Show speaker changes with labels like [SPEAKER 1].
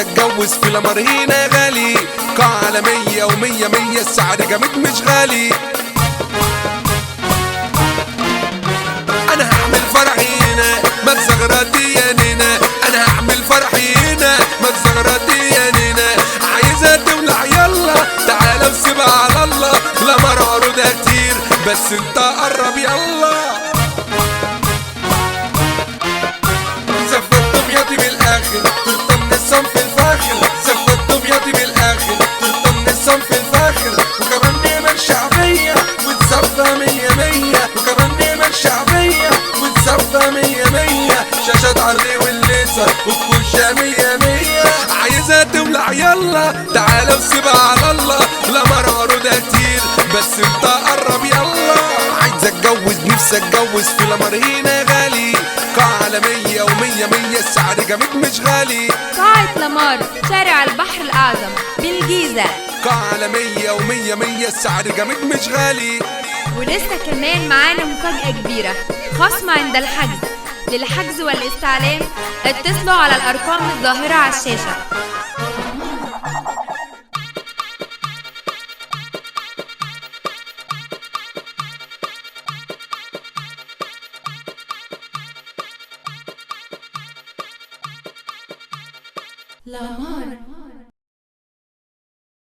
[SPEAKER 1] اتجوز في لمر هنا غالي، قاعة عالمية ومية مية، السعر جامد مش غالي. انا هعمل فرحي هنا ما تزغرطي يا نينا، انا هعمل فرحي هنا ما تزغرطي يا نينا. عايزة تولع يلا تعالى وسيبها على الله، لمر عروضها كتير بس انت قرب يلا. زفت دمياطي بالاخر ترطى من الصنف الفاخر، زفت دمياطي بالاخر ترطى من الصنف الفاخر. وكمان نعمة شعبية وتزفى مية مية، وكمان نعمة شعبية وتزفى مية مية. شاشات عري والليسر والكوشة مية مية. عايزة تولع يلا تعالى وسيبها على الله، لمر عروضها كتير بس انت قرب يلا. عايزة اتجوز نفسي اتجوز في لمر هنا غالي، قاعة عالمية ومية مية، السعر جامد مش غالي.
[SPEAKER 2] قاعة لمار شارع البحر الأعظم بالجيزة،
[SPEAKER 1] قاعة عالمية ومية مية، السعر جامد مش غالي.
[SPEAKER 2] ولسه كمان معانا مفاجأة كبيرة، خصم عند الحجز. للحجز والاستعلام اتصلوا على الأرقام الظاهرة على الشاشة. لمار.